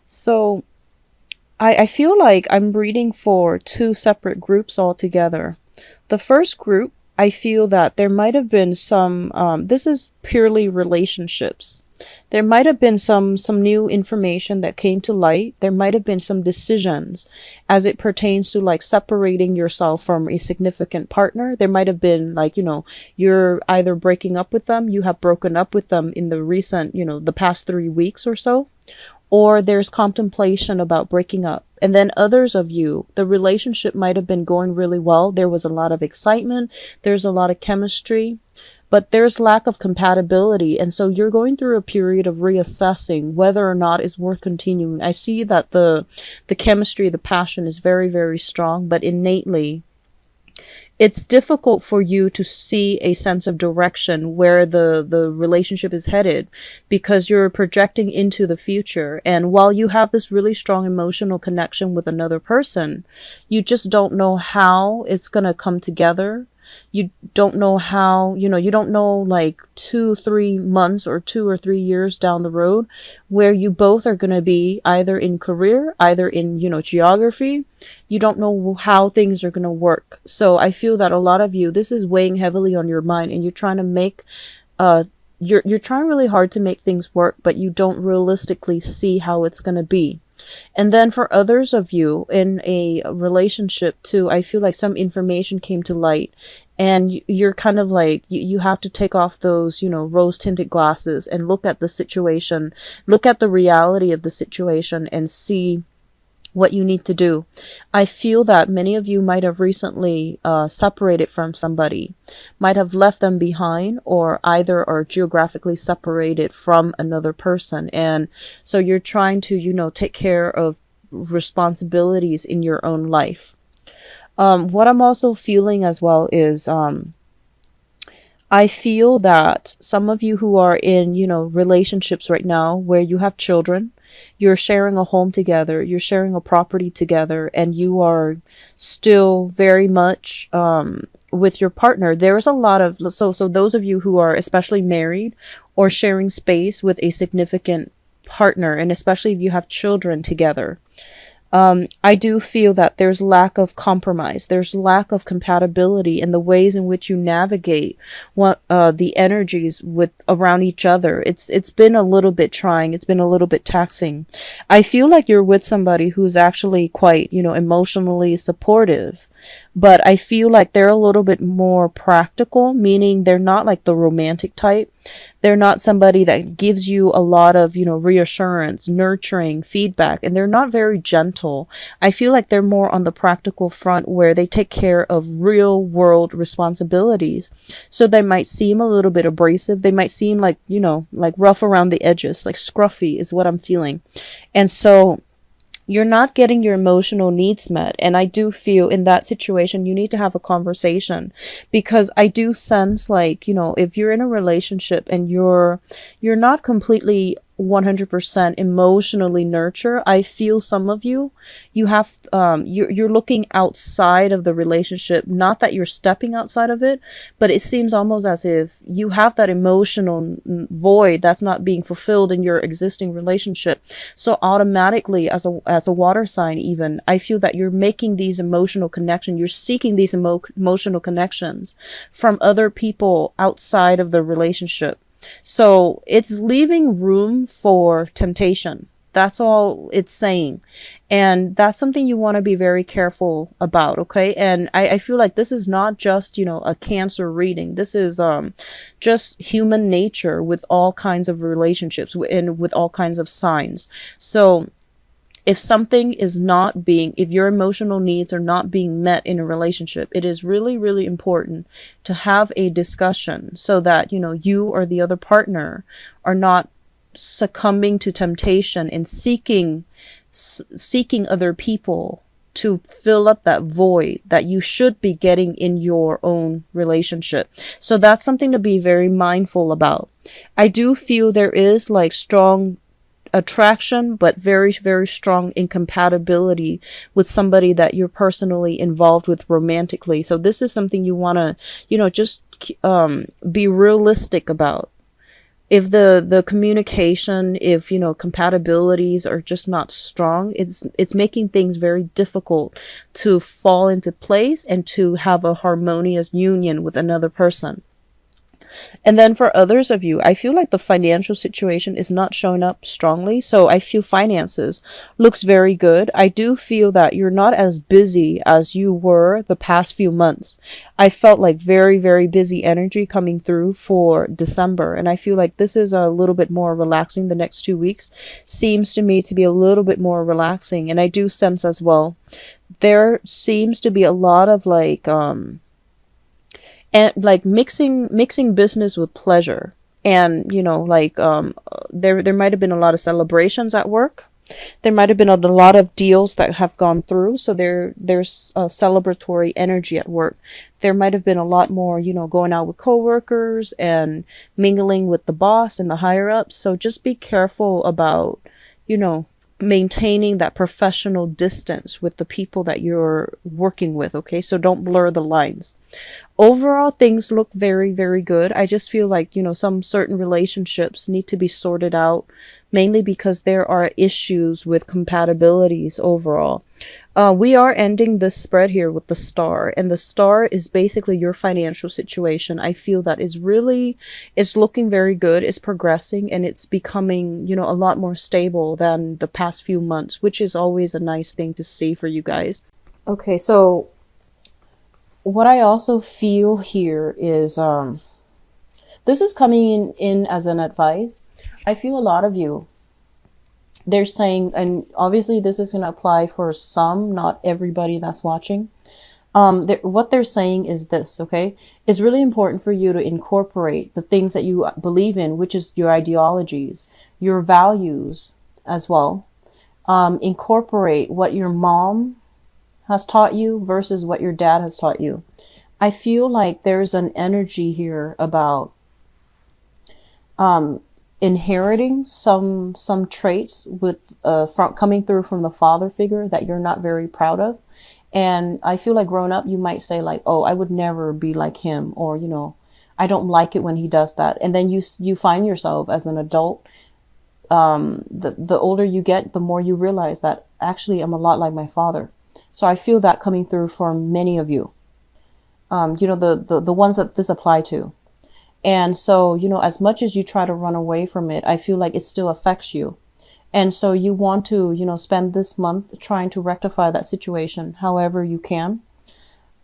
So I feel like I'm reading for two separate groups altogether. The first group, I feel that there might have been some, this is purely relationships. There might have been some new information that came to light. There might have been some decisions as it pertains to like separating yourself from a significant partner. There might have been like, you're either breaking up with them, you have broken up with them in the recent, the past 3 weeks or so, or there's contemplation about breaking up. And then others of you, the relationship might have been going really well. There was a lot of excitement. There's a lot of chemistry, but there's lack of compatibility. And so you're going through a period of reassessing whether or not it's worth continuing. I see that the chemistry, the passion is very, very strong, but innately it's difficult for you to see a sense of direction where the relationship is headed because you're projecting into the future. And while you have this really strong emotional connection with another person, you just don't know how it's going to come together. You don't know how, you don't know like 2 3 months or 2 or 3 years down the road where you both are going to be either in career, either in, geography. You don't know how things are going to work. So I feel that a lot of you, this is weighing heavily on your mind and you're trying to make, you're trying really hard to make things work, but you don't realistically see how it's going to be. And then for others of you in a relationship too, I feel like some information came to light and you're kind of like, you have to take off those, rose tinted glasses and look at the situation, look at the reality of the situation and see what you need to do. I feel that many of you might have recently separated from somebody, might have left them behind, or either are geographically separated from another person. And so you're trying to, take care of responsibilities in your own life. What I'm also feeling as well is I feel that some of you who are in, relationships right now where you have children, you're sharing a home together, you're sharing a property together, and you are still very much with your partner. There's a lot of, so those of you who are especially married or sharing space with a significant partner, and especially if you have children together, I do feel that there's lack of compromise. There's lack of compatibility in the ways in which you navigate what the energies with around each other. It's been a little bit trying. It's been a little bit taxing. I feel like you're with somebody who's actually quite, emotionally supportive, but I feel like they're a little bit more practical, meaning they're not like the romantic type. They're not somebody that gives you a lot of, reassurance, nurturing, feedback, and they're not very gentle. I feel like they're more on the practical front where they take care of real world responsibilities. So they might seem a little bit abrasive. They might seem like, like rough around the edges, like scruffy is what I'm feeling. And so you're not getting your emotional needs met. And I do feel in that situation, you need to have a conversation, because I do sense like, if you're in a relationship and you're not completely 100% emotionally nurture, I feel some of you have you're looking outside of the relationship. Not that you're stepping outside of it, but it seems almost as if you have that emotional void that's not being fulfilled in your existing relationship. So automatically, as a water sign, even I feel that you're making these emotional connections, you're seeking these emotional connections from other people outside of the relationship. So it's leaving room for temptation. That's all it's saying. And that's something you want to be very careful about, okay? And I feel like this is not just, a Cancer reading. This is just human nature with all kinds of relationships and with all kinds of signs. So if something is not being, if your emotional needs are not being met in a relationship, it is really, really important to have a discussion so that, you or the other partner are not succumbing to temptation and seeking other people to fill up that void that you should be getting in your own relationship. So that's something to be very mindful about. I do feel there is like strong attraction, but very, very strong incompatibility with somebody that you're personally involved with romantically. So this is something you want to, just be realistic about. If the communication, if compatibilities are just not strong, it's making things very difficult to fall into place and to have a harmonious union with another person. And then for others of you, I feel like the financial situation is not showing up strongly. So I feel finances looks very good. I do feel that you're not as busy as you were the past few months. I felt like very, very busy energy coming through for December. And I feel like this is a little bit more relaxing. The next 2 weeks seems to me to be a little bit more relaxing. And I do sense as well, there seems to be a lot of and like mixing business with pleasure. And there might have been a lot of celebrations at work. There might have been a lot of deals that have gone through, so there's a celebratory energy at work. There might have been a lot more going out with coworkers and mingling with the boss and the higher ups. So just be careful about you know maintaining that professional distance with the people that you're working with. Okay, so don't blur the lines. Overall, things look very, very good. I just feel like, some certain relationships need to be sorted out, mainly because there are issues with compatibilities overall. We are ending this spread here with the star, and the star is basically your financial situation. I feel that it's looking very good, it's progressing, and it's becoming, a lot more stable than the past few months, which is always a nice thing to see for you guys. Okay, so what I also feel here is this is coming in as an advice. I feel a lot of you, they're saying, and obviously this is going to apply for some, not everybody that's watching. What they're saying is this, okay? It's really important for you to incorporate the things that you believe in, which is your ideologies, your values as well. Incorporate what your mom has taught you versus what your dad has taught you. I feel like there's an energy here about inheriting some traits with from coming through from the father figure that you're not very proud of. And I feel like growing up, you might say like, oh, I would never be like him, or I don't like it when he does that. And then you find yourself as an adult, the older you get, the more you realize that actually I'm a lot like my father. So I feel that coming through for many of you, the ones that this apply to. And so, as much as you try to run away from it, I feel like it still affects you. And so you want to, spend this month trying to rectify that situation however you can,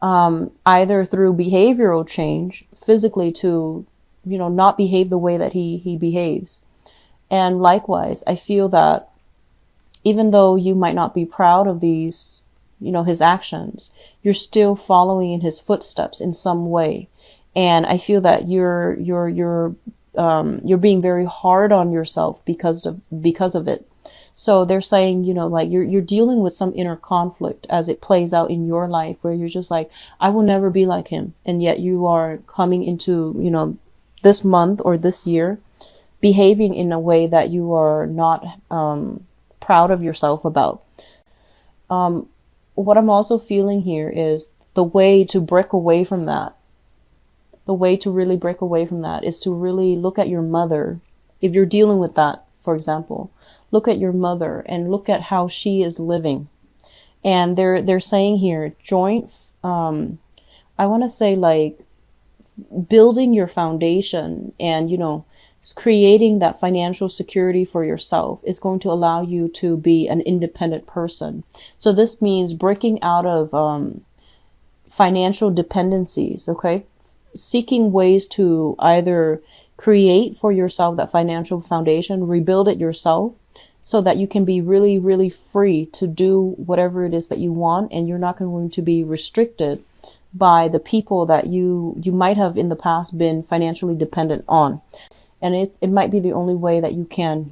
either through behavioral change, physically to, not behave the way that he behaves. And likewise, I feel that even though you might not be proud of these, his actions, you're still following in his footsteps in some way. And I feel that you're being very hard on yourself because of it. So they're saying, like you're dealing with some inner conflict as it plays out in your life, where you're just like, I will never be like him. And yet you are coming into, this month or this year, behaving in a way that you are not proud of yourself about. What I'm also feeling here is the way to break away from that. The way to really break away from that is to really look at your mother. If you're dealing with that, for example, look at your mother and look at how she is living. And they're saying here, I want to say like building your foundation and, creating that financial security for yourself is going to allow you to be an independent person. So this means breaking out of financial dependencies, okay? Seeking ways to either create for yourself that financial foundation, rebuild it yourself, so that you can be really, really free to do whatever it is that you want, and you're not going to be restricted by the people that you might have in the past been financially dependent on. And it might be the only way that you can,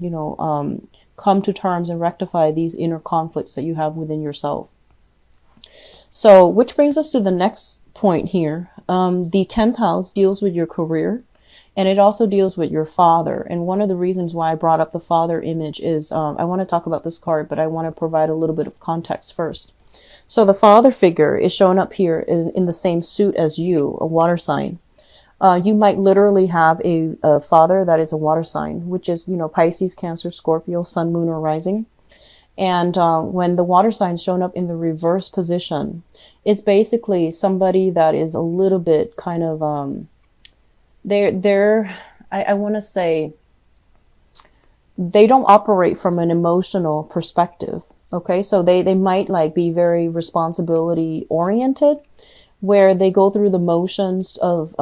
come to terms and rectify these inner conflicts that you have within yourself. So, which brings us to the next point here. The 10th house deals with your career, and it also deals with your father. And one of the reasons why I brought up the father image is I want to talk about this card, but I want to provide a little bit of context first. So the father figure is showing up here in the same suit as you, a water sign. You might literally have a father that is a water sign, which is, Pisces, Cancer, Scorpio, Sun, Moon, or Rising. And when the water sign's shown up in the reverse position, it's basically somebody that is a little bit kind of, I want to say, they don't operate from an emotional perspective. Okay, so they might like be very responsibility oriented, where they go through the motions of,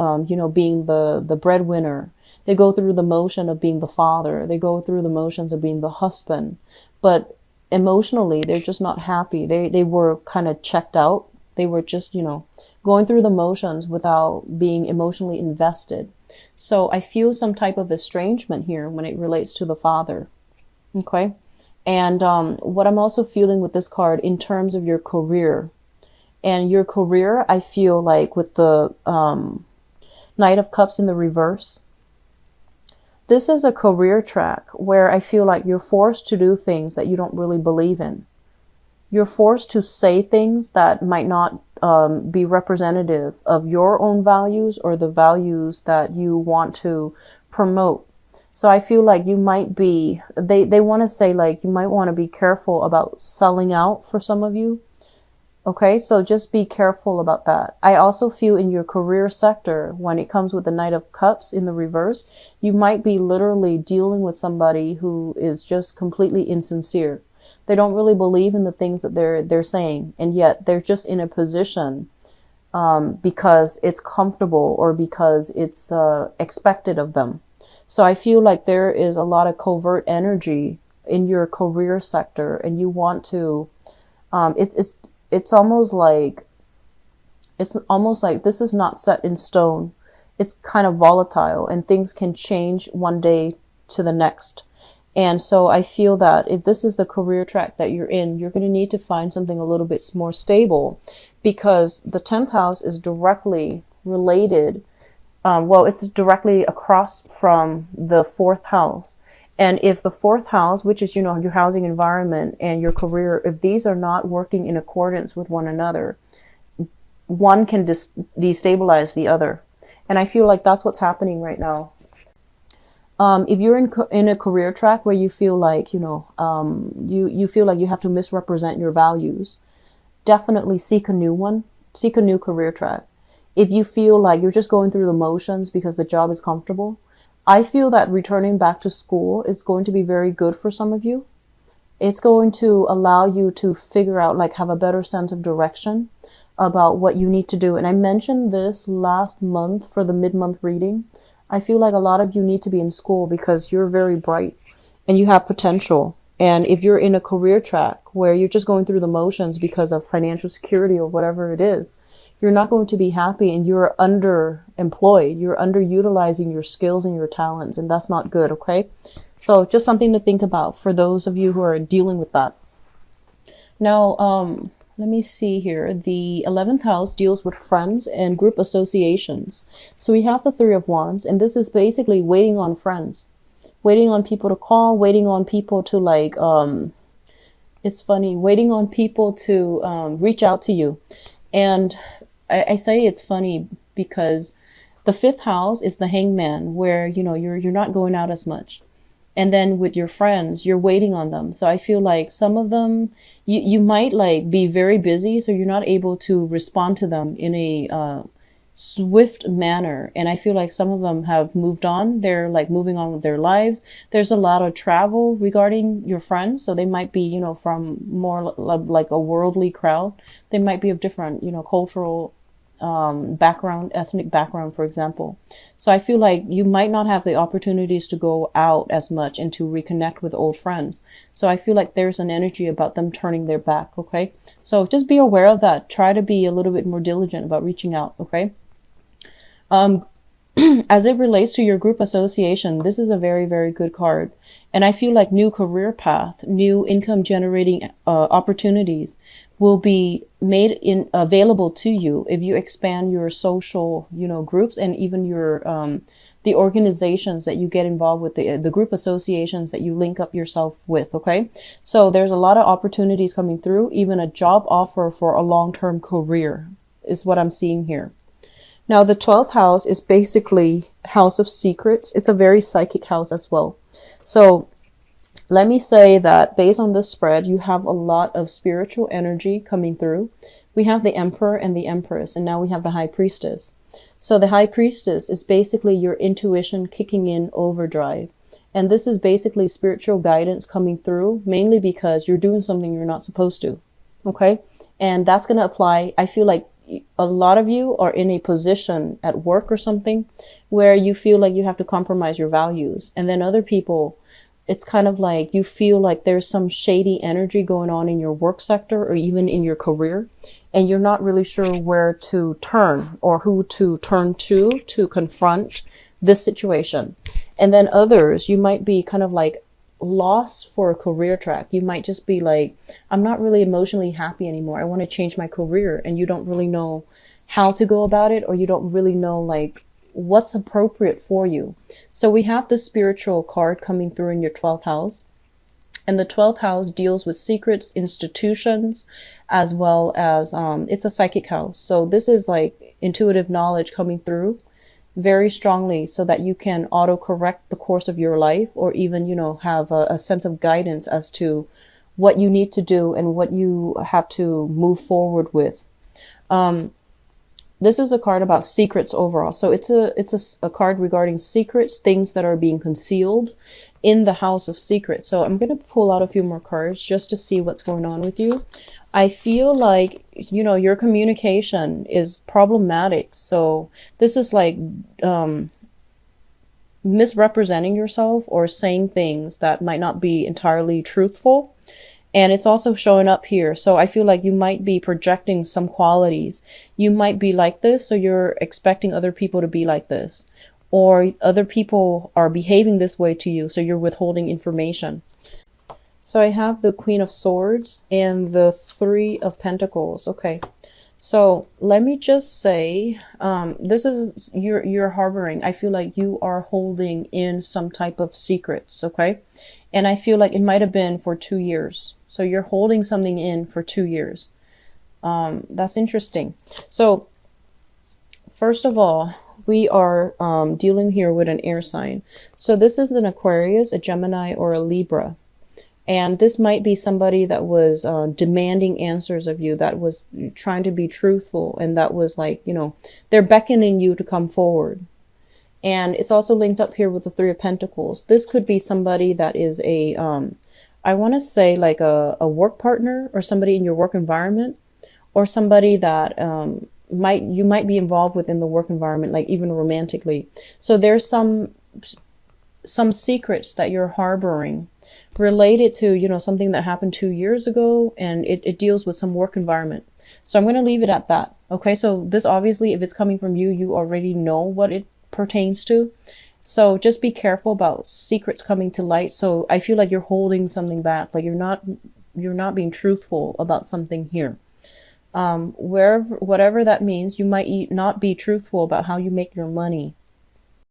being the breadwinner. They go through the motion of being the father. They go through the motions of being the husband. But emotionally, they're just not happy. They were kind of checked out. They were just, going through the motions without being emotionally invested. So I feel some type of estrangement here when it relates to the father. Okay. And what I'm also feeling with this card in terms of your career. And your career, I feel like with the Knight of Cups in the reverse, this is a career track where I feel like you're forced to do things that you don't really believe in. You're forced to say things that might not be representative of your own values or the values that you want to promote. So I feel like you might be, they want to say like you might want to be careful about selling out for some of you. Okay, so just be careful about that. I also feel in your career sector, when it comes with the Knight of Cups in the reverse, you might be literally dealing with somebody who is just completely insincere. They don't really believe in the things that they're saying, and yet they're just in a position because it's comfortable or because it's expected of them. So I feel like there is a lot of covert energy in your career sector, and you want to. It's almost like this is not set in stone. It's kind of volatile, and things can change one day to the next. And so I feel that if this is the career track that you're in, you're going to need to find something a little bit more stable, because the 10th house is directly related. It's directly across from the 4th house. And if the 4th house, which is, your housing environment and your career, if these are not working in accordance with one another, one can destabilize the other. And I feel like that's what's happening right now. If you're in a career track where you feel like, you feel like you have to misrepresent your values, definitely seek a new one, seek a new career track. If you feel like you're just going through the motions because the job is comfortable, I feel that returning back to school is going to be very good for some of you. It's going to allow you to figure out, like, have a better sense of direction about what you need to do. And I mentioned this last month for the mid-month reading. I feel like a lot of you need to be in school because you're very bright and you have potential. And if you're in a career track where you're just going through the motions because of financial security or whatever it is, you're not going to be happy, and you're underemployed. You're underutilizing your skills and your talents, and that's not good, okay? So just something to think about for those of you who are dealing with that. Now, let me see here. The 11th house deals with friends and group associations. So we have the 3 of Wands, and this is basically waiting on friends, waiting on people to call, waiting on people to like, it's funny, waiting on people to reach out to you. And I say it's funny because the 5th house is the Hangman, where, you're not going out as much. And then with your friends, you're waiting on them. So I feel like some of them, you might like be very busy, so you're not able to respond to them in a swift manner. And I feel like some of them have moved on. They're like moving on with their lives. There's a lot of travel regarding your friends. So they might be, from more like a worldly crowd. They might be of different, cultural background, ethnic background, for example. So I feel like you might not have the opportunities to go out as much and to reconnect with old friends. So I feel like there's an energy about them turning their back, okay? So just be aware of that. Try to be a little bit more diligent about reaching out, okay? As it relates to your group association, this is a very, very good card. And I feel like new career path, new income generating opportunities will be made available to you if you expand your social, groups, and even your the organizations that you get involved with, the group associations that you link up yourself with. Okay, so there's a lot of opportunities coming through. Even a job offer for a long-term career is what I'm seeing here. Now, the 12th house is basically house of secrets. It's a very psychic house as well. So let me say that based on this spread, you have a lot of spiritual energy coming through. We have the Emperor and the Empress, and now we have the High Priestess. So the High Priestess is basically your intuition kicking in overdrive. And this is basically spiritual guidance coming through, mainly because you're doing something you're not supposed to. Okay? And that's going to apply. I feel like a lot of you are in a position at work or something where you feel like you have to compromise your values. And then other people, it's kind of like you feel like there's some shady energy going on in your work sector or even in your career. And you're not really sure where to turn or who to turn to confront this situation. And then others, you might be kind of like lost for a career track. You might just be like, I'm not really emotionally happy anymore. I want to change my career. And you don't really know how to go about it, or you don't really know like what's appropriate for you. So we have the spiritual card coming through in your 12th house. And the 12th house deals with secrets, institutions, as well as it's a psychic house. So this is like intuitive knowledge coming through very strongly so that you can auto-correct the course of your life, or even, you know, have a sense of guidance as to what you need to do and what you have to move forward with. This is a card about secrets overall. So it's a card regarding secrets, things that are being concealed in the house of secrets. So I'm going to pull out a few more cards just to see what's going on with you. I feel like, you know, your communication is problematic. So this is like misrepresenting yourself or saying things that might not be entirely truthful. And it's also showing up here. So I feel like you might be projecting some qualities. You might be like this, so you're expecting other people to be like this. Or other people are behaving this way to you, so you're withholding information. So I have the Queen of Swords and the Three of Pentacles. Okay. So let me just say, this is, you're harboring. I feel like you are holding in some type of secrets. Okay. And I feel like it might have been for 2 years. So you're holding something in for 2 years. That's interesting. So first of all, we are dealing here with an air sign. So this is an Aquarius, a Gemini, or a Libra. And this might be somebody that was demanding answers of you, that was trying to be truthful, and that was like, you know, they're beckoning you to come forward. And it's also linked up here with the Three of Pentacles. This could be somebody that is a, I want to say like a work partner, or somebody in your work environment, or somebody that you might be involved with in the work environment, like even romantically. So there's some secrets that you're harboring related to, you know, something that happened 2 years ago, and it deals with some work environment. So I'm going to leave it at that. Okay. So this, obviously, if it's coming from you, you already know what it pertains to. So just be careful about secrets coming to light. So I feel like you're holding something back, like you're not being truthful about something here. Whatever that means, you might not be truthful about how you make your money.